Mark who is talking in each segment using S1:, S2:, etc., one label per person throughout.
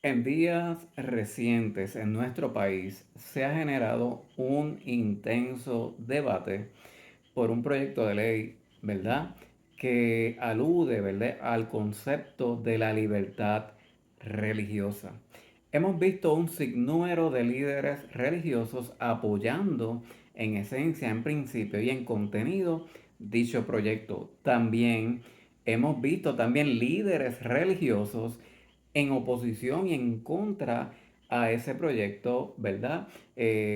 S1: En días recientes en nuestro país se ha generado un intenso debate por un proyecto de ley, ¿verdad? Que alude, ¿verdad?, al concepto de la libertad religiosa. Hemos visto un sinnúmero de líderes religiosos apoyando en esencia, en principio y en contenido dicho proyecto. También hemos visto también líderes religiosos en oposición y en contra a ese proyecto, ¿verdad?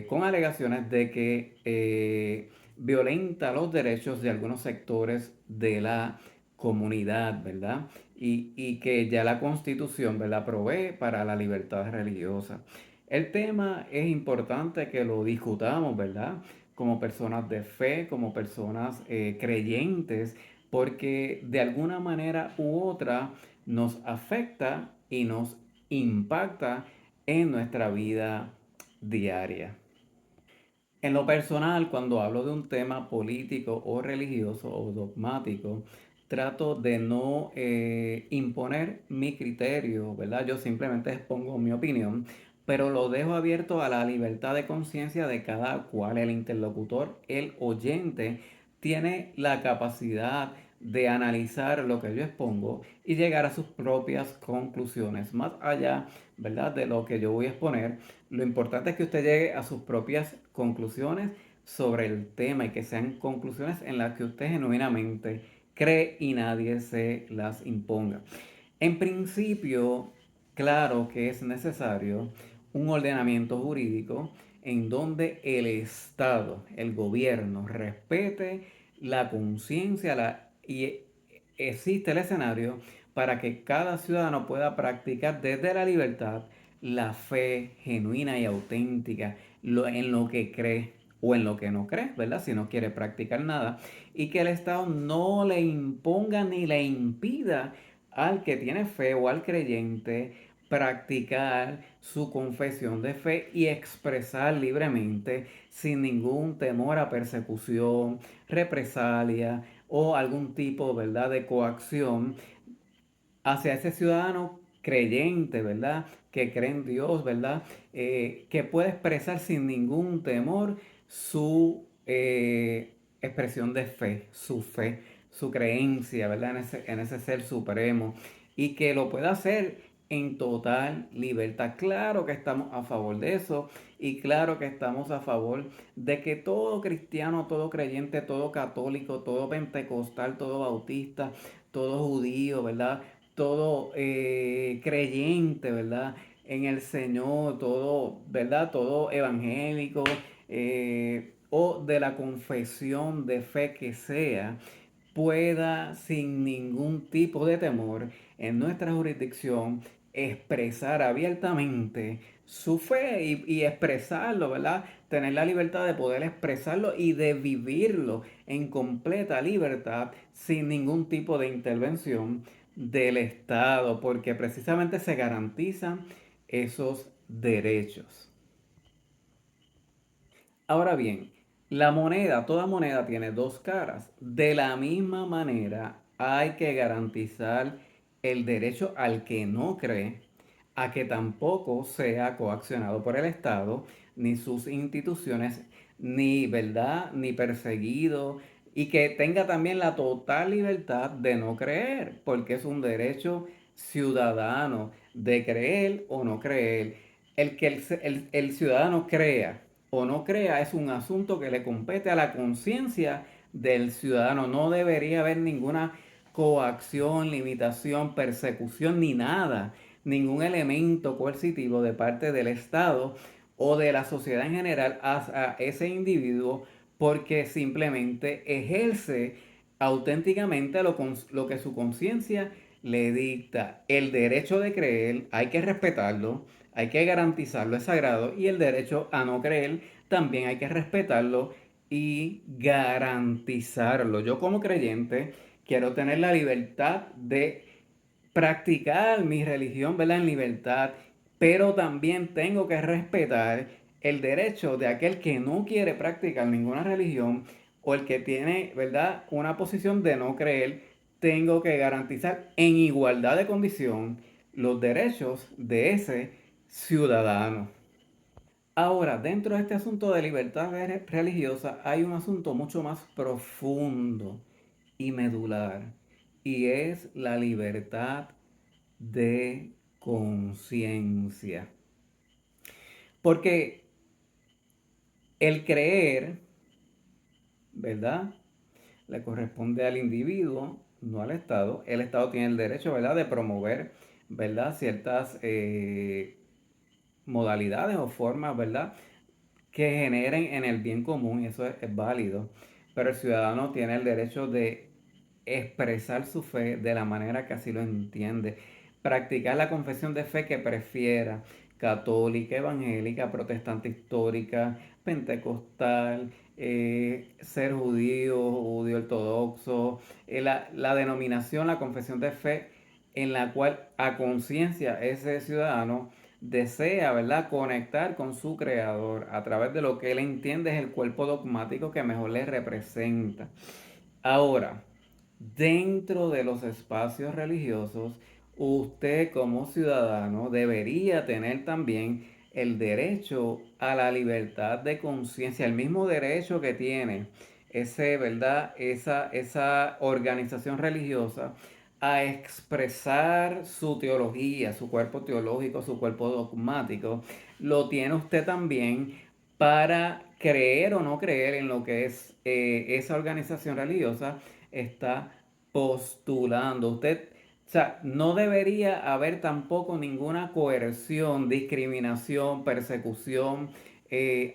S1: Con alegaciones de que violenta los derechos de algunos sectores de la comunidad, ¿verdad? Y que ya la Constitución, ¿verdad?, provee para la libertad religiosa. El tema es importante que lo discutamos, ¿verdad? Como personas de fe, como personas creyentes, porque de alguna manera u otra nos afecta y nos impacta en nuestra vida diaria. En lo personal, cuando hablo de un tema político o religioso o dogmático, trato de no imponer mi criterio, ¿verdad? Yo simplemente expongo mi opinión, pero lo dejo abierto a la libertad de conciencia de cada cual. El interlocutor, el oyente, tiene la capacidad de analizar lo que yo expongo y llegar a sus propias conclusiones. Más allá, ¿verdad?, de lo que yo voy a exponer, lo importante es que usted llegue a sus propias conclusiones sobre el tema y que sean conclusiones en las que usted genuinamente cree y nadie se las imponga. En principio, claro que es necesario un ordenamiento jurídico en donde el Estado, el gobierno, respete la conciencia y existe el escenario para que cada ciudadano pueda practicar desde la libertad la fe genuina y auténtica en lo que cree o en lo que no cree, ¿verdad? Si no quiere practicar nada, y que el Estado no le imponga ni le impida al que tiene fe o al creyente practicar su confesión de fe y expresar libremente sin ningún temor a persecución, represalia o algún tipo, ¿verdad?, de coacción hacia ese ciudadano creyente, ¿verdad?, que cree en Dios, ¿verdad?, que puede expresar sin ningún temor su expresión de fe, su creencia, ¿verdad?, en ese ser supremo, y que lo pueda hacer en total libertad. Claro que estamos a favor de eso y claro que estamos a favor de que todo cristiano, todo creyente, todo católico, todo pentecostal, todo bautista, todo judío, ¿verdad?, todo creyente, ¿verdad?, en el Señor, todo, ¿verdad?, todo evangélico o de la confesión de fe que sea, pueda sin ningún tipo de temor en nuestra jurisdicción expresar abiertamente su fe y expresarlo, ¿verdad? Tener la libertad de poder expresarlo y de vivirlo en completa libertad sin ningún tipo de intervención del Estado, porque precisamente se garantizan esos derechos. Ahora bien, la moneda, toda moneda tiene dos caras. De la misma manera, hay que garantizar el derecho al que no cree a que tampoco sea coaccionado por el Estado, ni sus instituciones, ni verdad, ni perseguido, y que tenga también la total libertad de no creer, porque es un derecho ciudadano de creer o no creer. El que el ciudadano crea o no crea es un asunto que le compete a la conciencia del ciudadano. No debería haber ninguna coacción, limitación, persecución ni nada, ningún elemento coercitivo de parte del Estado o de la sociedad en general hacia ese individuo porque simplemente ejerce auténticamente lo que su conciencia le dicta. El derecho de creer hay que respetarlo, hay que garantizarlo, es sagrado, y el derecho a no creer también hay que respetarlo y garantizarlo. Yo como creyente quiero tener la libertad de practicar mi religión, ¿verdad?, en libertad, pero también tengo que respetar el derecho de aquel que no quiere practicar ninguna religión o el que tiene, ¿verdad?, una posición de no creer. Tengo que garantizar en igualdad de condición los derechos de ese ciudadano. Ahora, dentro de este asunto de libertad religiosa hay un asunto mucho más profundo y medular, y es la libertad de conciencia. Porque el creer, ¿verdad?, le corresponde al individuo, no al Estado. El Estado tiene el derecho, ¿verdad?, de promover, ¿verdad?, ciertas modalidades o formas, ¿verdad?, que generen en el bien común, y eso es válido. Pero el ciudadano tiene el derecho de expresar su fe de la manera que así lo entiende, practicar la confesión de fe que prefiera, católica, evangélica, protestante histórica, pentecostal, ser judío, judío ortodoxo, la denominación, la confesión de fe en la cual a conciencia ese ciudadano desea, ¿verdad?, conectar con su creador a través de lo que él entiende es el cuerpo dogmático que mejor le representa. Ahora, dentro de los espacios religiosos, usted como ciudadano debería tener también el derecho a la libertad de conciencia, el mismo derecho que tiene ¿verdad?, esa organización religiosa a expresar su teología, su cuerpo teológico, su cuerpo dogmático, lo tiene usted también para creer o no creer en lo que es esa organización religiosa está postulando. Usted, o sea, no debería haber tampoco ninguna coerción, discriminación, persecución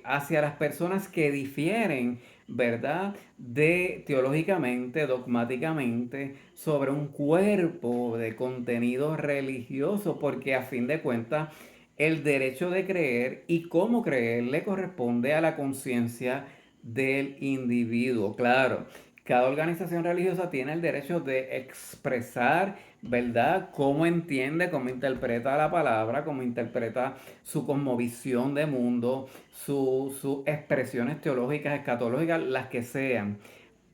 S1: hacia las personas que difieren, ¿verdad?, de teológicamente, dogmáticamente, sobre un cuerpo de contenido religioso, porque a fin de cuentas el derecho de creer y cómo creer le corresponde a la conciencia del individuo. Claro, cada organización religiosa tiene el derecho de expresar, ¿verdad?, cómo entiende, cómo interpreta la palabra, cómo interpreta su cosmovisión de mundo, sus expresiones teológicas, escatológicas, las que sean.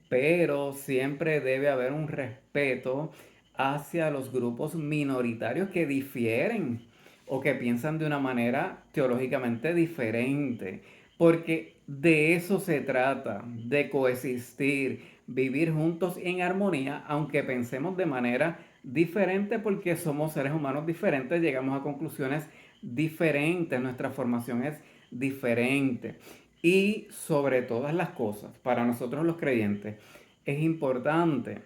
S1: Pero siempre debe haber un respeto hacia los grupos minoritarios que difieren o que piensan de una manera teológicamente diferente. Porque de eso se trata, de coexistir, vivir juntos en armonía, aunque pensemos de manera diferente, porque somos seres humanos diferentes, llegamos a conclusiones diferentes, nuestra formación es diferente. Y sobre todas las cosas, para nosotros los creyentes, es importante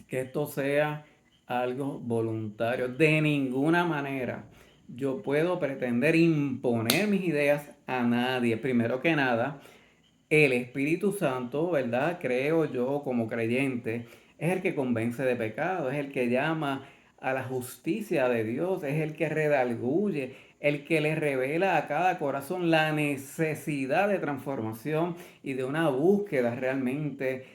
S1: que esto sea algo voluntario. De ninguna manera yo puedo pretender imponer mis ideas a nadie. Primero que nada, el Espíritu Santo, ¿verdad?, creo yo como creyente, es el que convence de pecado, es el que llama a la justicia de Dios, es el que redarguye, el que le revela a cada corazón la necesidad de transformación y de una búsqueda realmente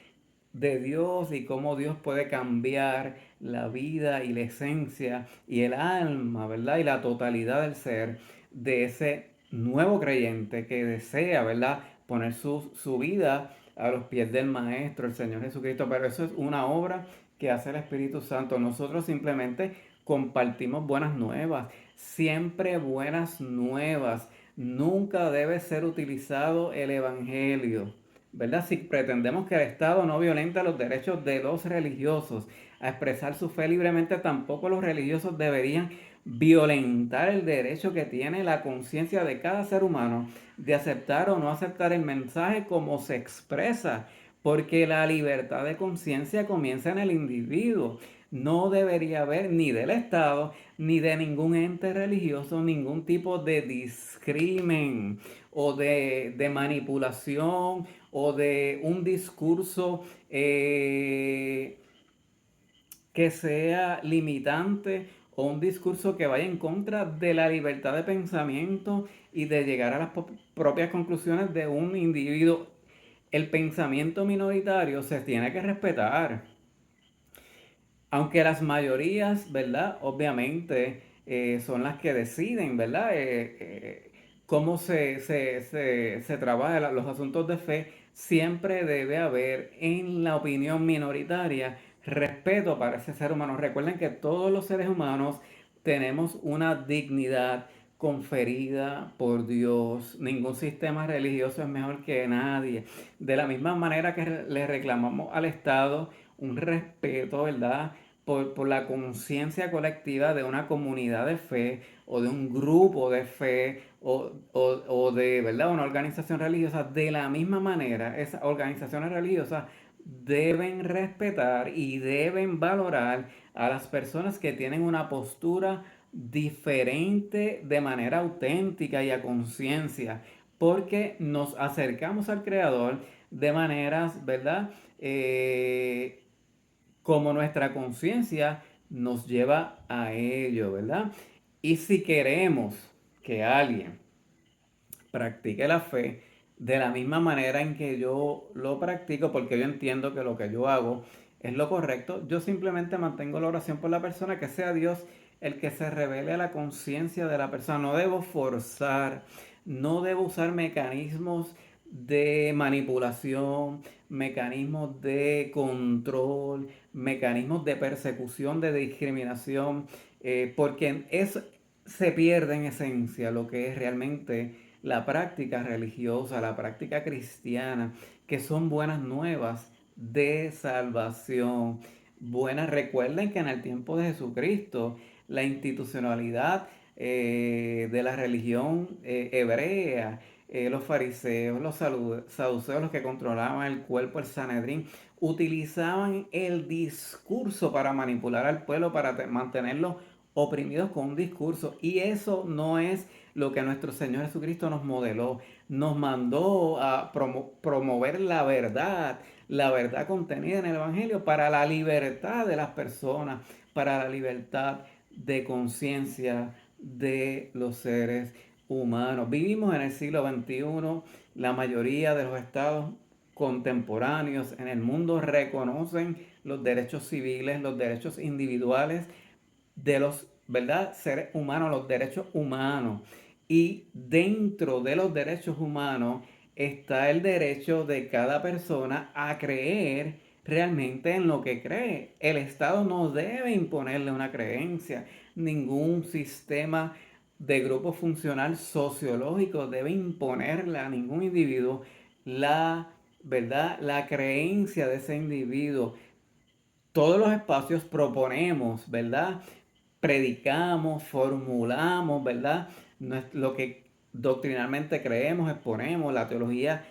S1: de Dios y cómo Dios puede cambiar la vida y la esencia y el alma, ¿verdad?, y la totalidad del ser de ese nuevo creyente que desea, ¿verdad?, poner su vida a los pies del Maestro, el Señor Jesucristo. Pero eso es una obra que hace el Espíritu Santo. Nosotros simplemente compartimos buenas nuevas, siempre buenas nuevas. Nunca debe ser utilizado el Evangelio, ¿verdad? Si pretendemos que el Estado no violente los derechos de los religiosos a expresar su fe libremente, tampoco los religiosos deberían violentar el derecho que tiene la conciencia de cada ser humano de aceptar o no aceptar el mensaje como se expresa, porque la libertad de conciencia comienza en el individuo. No debería haber ni del Estado ni de ningún ente religioso ningún tipo de discrimen o de manipulación o de un discurso que sea limitante o un discurso que vaya en contra de la libertad de pensamiento y de llegar a las propias conclusiones de un individuo. El pensamiento minoritario se tiene que respetar, aunque las mayorías, ¿verdad?, obviamente son las que deciden, ¿verdad?, cómo se trabaja los asuntos de fe. Siempre debe haber en la opinión minoritaria respeto para ese ser humano. Recuerden que todos los seres humanos tenemos una dignidad conferida por Dios. Ningún sistema religioso es mejor que nadie. De la misma manera que le reclamamos al Estado un respeto, ¿verdad? Por la conciencia colectiva de una comunidad de fe o de un grupo de fe o de, ¿verdad? Una organización religiosa. De la misma manera, esas organizaciones religiosas deben respetar y deben valorar a las personas que tienen una postura diferente de manera auténtica y a conciencia, porque nos acercamos al Creador de maneras, ¿verdad? Como nuestra conciencia nos lleva a ello, ¿verdad? Y si queremos que alguien practique la fe de la misma manera en que yo lo practico, porque yo entiendo que lo que yo hago es lo correcto, yo simplemente mantengo la oración por la persona, que sea Dios el que se revele a la conciencia de la persona. No debo forzar, no debo usar mecanismos de manipulación, mecanismos de control, mecanismos de persecución, de discriminación, porque eso se pierde en esencia lo que es realmente la práctica religiosa, la práctica cristiana, que son buenas nuevas de salvación. Buenas, recuerden que en el tiempo de Jesucristo, la institucionalidad de la religión hebrea, los fariseos, los saduceos, los que controlaban el cuerpo, el Sanedrín, utilizaban el discurso para manipular al pueblo, para mantenerlo oprimidos con un discurso. Y eso no es lo que nuestro Señor Jesucristo nos modeló. Nos mandó a promover la verdad contenida en el Evangelio para la libertad de las personas, para la libertad de conciencia de los seres humanos. Vivimos en el siglo XXI, la mayoría de los estados contemporáneos en el mundo reconocen los derechos civiles, los derechos individuales de los, ¿verdad?, seres humanos, los derechos humanos. Y dentro de los derechos humanos está el derecho de cada persona a creer realmente en lo que cree. El Estado no debe imponerle una creencia. Ningún sistema de grupo funcional sociológico debe imponerle a ningún individuo la, ¿verdad?, la creencia de ese individuo. Todos los espacios proponemos, ¿verdad? Predicamos, formulamos, ¿verdad? Lo que doctrinalmente creemos, exponemos, la teología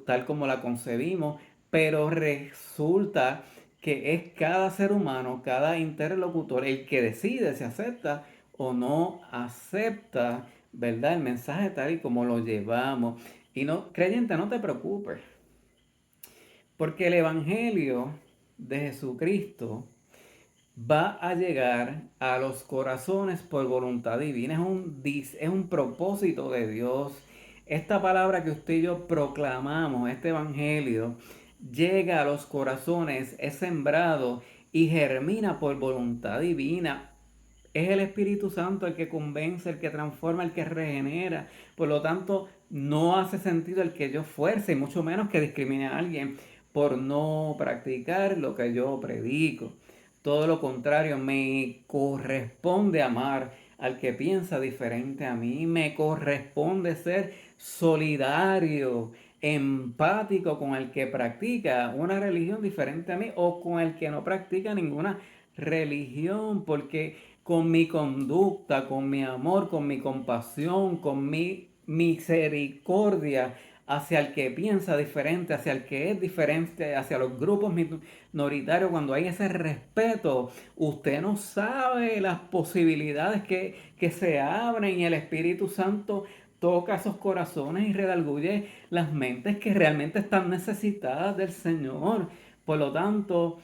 S1: tal como la concebimos, pero resulta que es cada ser humano, cada interlocutor, el que decide si acepta o no acepta, ¿verdad? El mensaje tal y como lo llevamos. Y no, creyente, no te preocupes, porque el Evangelio de Jesucristo va a llegar a los corazones por voluntad divina. Es un propósito de Dios. Esta palabra que usted y yo proclamamos, este evangelio, llega a los corazones, es sembrado y germina por voluntad divina. Es el Espíritu Santo el que convence, el que transforma, el que regenera. Por lo tanto, no hace sentido el que yo fuerce, y mucho menos que discrimine a alguien por no practicar lo que yo predico. Todo lo contrario, me corresponde amar al que piensa diferente a mí. Me corresponde ser solidario, empático con el que practica una religión diferente a mí o con el que no practica ninguna religión, porque con mi conducta, con mi amor, con mi compasión, con mi misericordia hacia el que piensa diferente, hacia el que es diferente, hacia los grupos minoritarios, cuando hay ese respeto, usted no sabe las posibilidades que se abren y el Espíritu Santo toca esos corazones y redarguye las mentes que realmente están necesitadas del Señor. Por lo tanto,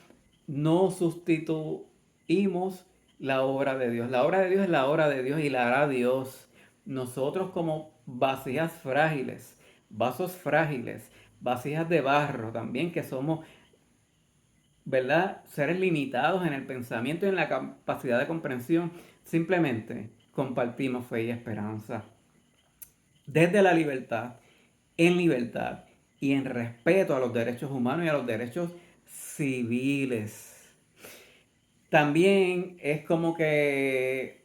S1: no sustituimos la obra de Dios. La obra de Dios es la obra de Dios y la hará Dios. Nosotros como vasijas frágiles, vasos frágiles, vasijas de barro también, que somos, ¿verdad?, seres limitados en el pensamiento y en la capacidad de comprensión, simplemente compartimos fe y esperanza desde la libertad, en libertad y en respeto a los derechos humanos y a los derechos civiles. También es como que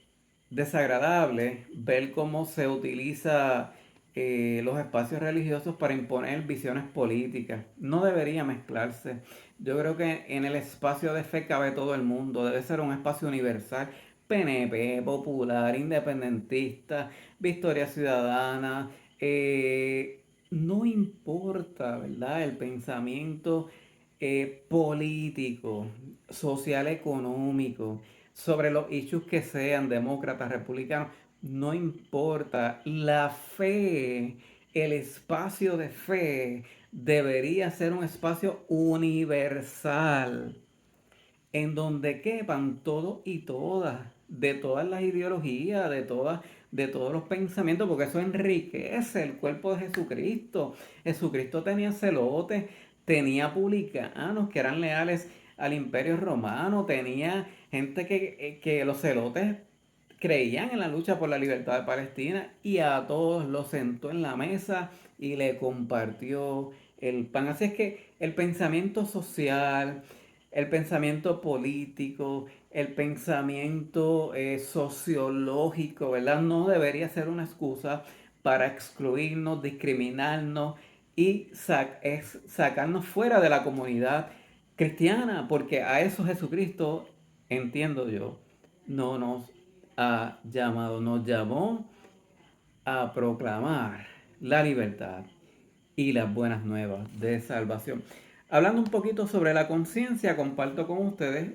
S1: desagradable ver cómo se utiliza los espacios religiosos para imponer visiones políticas. No debería mezclarse. Yo creo que en el espacio de fe cabe todo el mundo. Debe ser un espacio universal. PNP, popular, independentista, Victoria Ciudadana. No importa, ¿verdad? El pensamiento político, social, económico, sobre los issues que sean, demócratas, republicanos, no importa. La fe, el espacio de fe debería ser un espacio universal en donde quepan todos y todas, de todas las ideologías, de todos los pensamientos, porque eso enriquece el cuerpo de Jesucristo. Jesucristo tenía celotes, tenía publicanos que eran leales al imperio romano, tenía gente que los celotes creían en la lucha por la libertad de Palestina y a todos los sentó en la mesa y le compartió el pan. Así es que el pensamiento social, el pensamiento político, el pensamiento sociológico, ¿verdad? No debería ser una excusa para excluirnos, discriminarnos y sacarnos fuera de la comunidad cristiana, porque a eso Jesucristo, entiendo yo, no nos ha llamado, nos llamó a proclamar la libertad y las buenas nuevas de salvación. Hablando un poquito sobre la conciencia, comparto con ustedes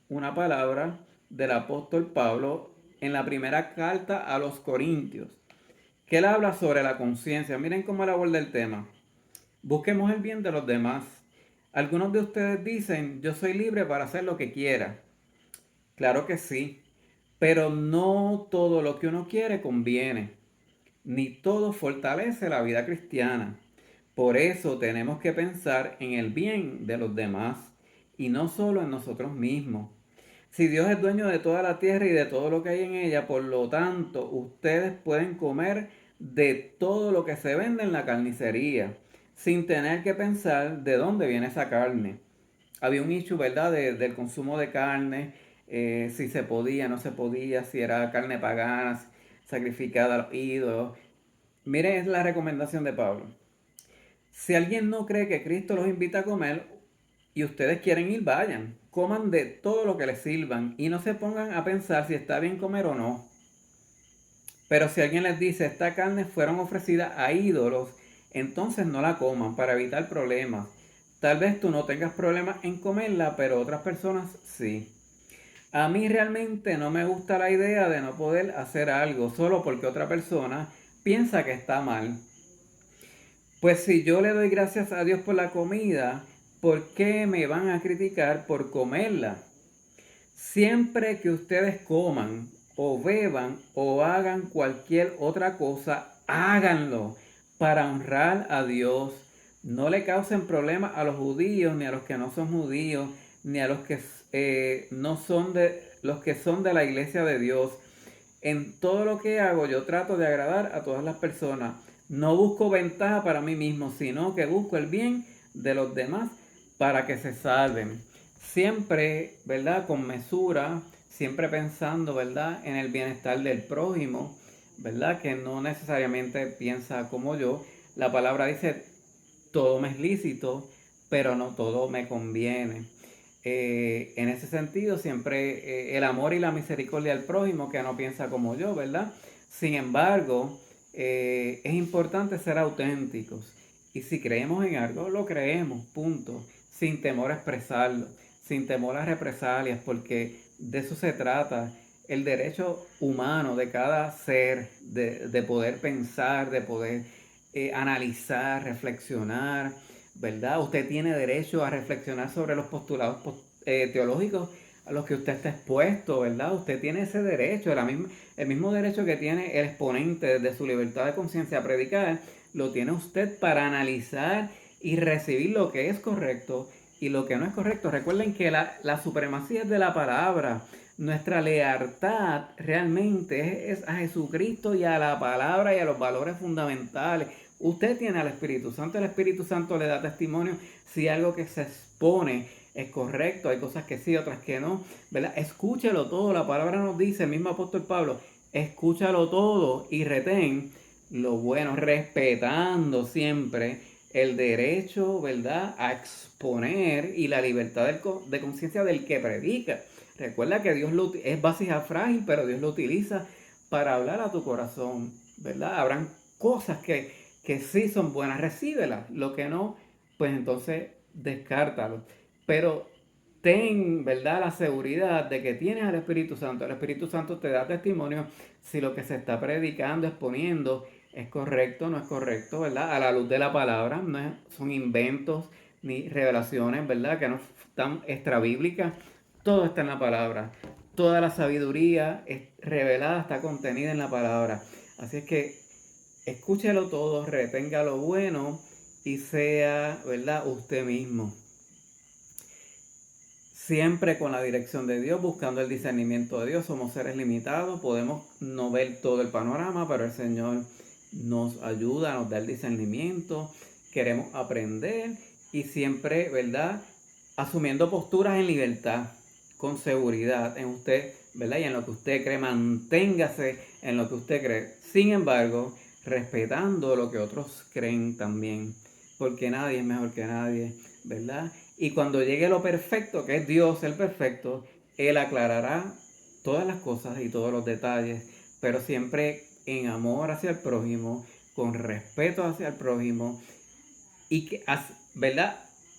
S1: una palabra del apóstol Pablo en la primera carta a los Corintios, que él habla sobre la conciencia. Miren cómo él aborda el tema. Busquemos el bien de los demás. Algunos de ustedes dicen, yo soy libre para hacer lo que quiera. Claro que sí, pero no todo lo que uno quiere conviene, ni todo fortalece la vida cristiana. Por eso tenemos que pensar en el bien de los demás y no solo en nosotros mismos. Si Dios es dueño de toda la tierra y de todo lo que hay en ella, por lo tanto, ustedes pueden comer de todo lo que se vende en la carnicería, sin tener que pensar de dónde viene esa carne. Había un issue, ¿verdad?, del consumo de carne, si se podía, no se podía, si era carne pagana, sacrificada a los ídolos. Miren, es la recomendación de Pablo. Si alguien no cree que Cristo los invita a comer y ustedes quieren ir, vayan. Coman de todo lo que les sirvan y no se pongan a pensar si está bien comer o no. Pero si alguien les dice, esta carne fueron ofrecidas a ídolos, entonces no la coman para evitar problemas. Tal vez tú no tengas problemas en comerla, pero otras personas sí. A mí realmente no me gusta la idea de no poder hacer algo solo porque otra persona piensa que está mal. Pues si yo le doy gracias a Dios por la comida, ¿por qué me van a criticar por comerla? Siempre que ustedes coman o beban o hagan cualquier otra cosa, háganlo para honrar a Dios. No le causen problemas a los judíos, ni a los que no son judíos, ni a los que no son de los que son de la iglesia de Dios. En todo lo que hago yo trato de agradar a todas las personas. No busco ventaja para mí mismo, sino que busco el bien de los demás para que se salven. Siempre, ¿verdad? Con mesura, siempre pensando, ¿verdad? En el bienestar del prójimo, ¿verdad? Que no necesariamente piensa como yo. La palabra dice, todo me es lícito, pero no todo me conviene. En ese sentido, siempre el amor y la misericordia al prójimo que no piensa como yo, ¿verdad? Sin embargo, es importante ser auténticos. Y si creemos en algo, lo creemos, punto. Sin temor a expresarlo, sin temor a represalias, porque de eso se trata. El derecho humano de cada ser, de poder pensar, de poder analizar, reflexionar, ¿verdad? Usted tiene derecho a reflexionar sobre los postulados teológicos a los que usted está expuesto, ¿verdad? Usted tiene ese derecho, el mismo derecho que tiene el exponente de su libertad de conciencia a predicar, lo tiene usted para analizar y recibir lo que es correcto y lo que no es correcto. Recuerden que la supremacía es de la palabra. Nuestra lealtad realmente es a Jesucristo y a la palabra y a los valores fundamentales. Usted tiene al Espíritu Santo, el Espíritu Santo le da testimonio si algo que se expone es correcto, hay cosas que sí, otras que no, ¿verdad? Escúchelo todo, la palabra nos dice, el mismo apóstol Pablo, escúchalo todo y retén lo bueno, respetando siempre el derecho, ¿verdad?, a exponer y la libertad de conciencia del que predica. Recuerda que es vasija frágil, pero Dios lo utiliza para hablar a tu corazón, ¿verdad? Habrán cosas que sí son buenas, recíbelas. Lo que no, pues entonces descártalo. Pero ten, ¿verdad?, la seguridad de que tienes al Espíritu Santo. El Espíritu Santo te da testimonio si lo que se está predicando, exponiendo, es correcto, no es correcto, ¿verdad? A la luz de la palabra, son inventos ni revelaciones, ¿verdad?, que no están extrabíblicas. Todo está en la palabra. Toda la sabiduría revelada está contenida en la palabra. Así es que escúchelo todo, retenga lo bueno y sea, ¿verdad?, usted mismo. Siempre con la dirección de Dios, buscando el discernimiento de Dios. Somos seres limitados, podemos no ver todo el panorama, pero el Señor nos ayuda, nos da el discernimiento. Queremos aprender y siempre, ¿verdad?, asumiendo posturas en libertad, con seguridad en usted, ¿verdad?, y en lo que usted cree. Manténgase en lo que usted cree. Sin embargo, respetando lo que otros creen también, porque nadie es mejor que nadie, ¿verdad? Y cuando llegue lo perfecto, que es Dios el perfecto, Él aclarará todas las cosas y todos los detalles, pero siempre en amor hacia el prójimo, con respeto hacia el prójimo, y que, ¿verdad?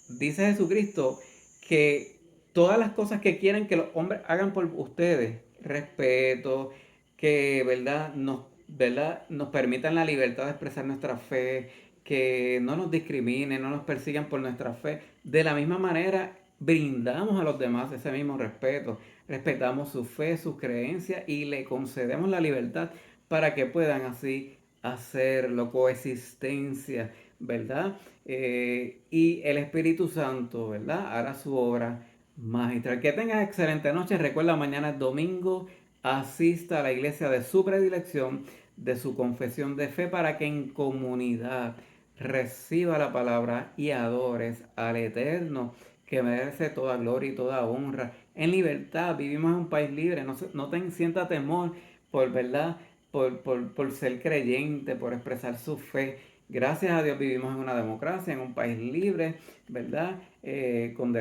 S1: Dice Jesucristo que todas las cosas que quieren que los hombres hagan por ustedes, respeto, que, ¿verdad? Nos permitan la libertad de expresar nuestra fe, que no nos discriminen, no nos persigan por nuestra fe. De la misma manera, brindamos a los demás ese mismo respeto, respetamos su fe, sus creencias y le concedemos la libertad para que puedan así hacerlo, coexistencia, ¿verdad? Y el Espíritu Santo, ¿verdad?, hará su obra magistral. Que tengas excelente noche. Recuerda, mañana es domingo. Asista a la iglesia de su predilección, de su confesión de fe, para que en comunidad reciba la palabra y adores al Eterno, que merece toda gloria y toda honra. En libertad, vivimos en un país libre. No sienta temor por, ¿verdad?, por ser creyente, por expresar su fe. Gracias a Dios vivimos en una democracia, en un país libre, ¿verdad? Con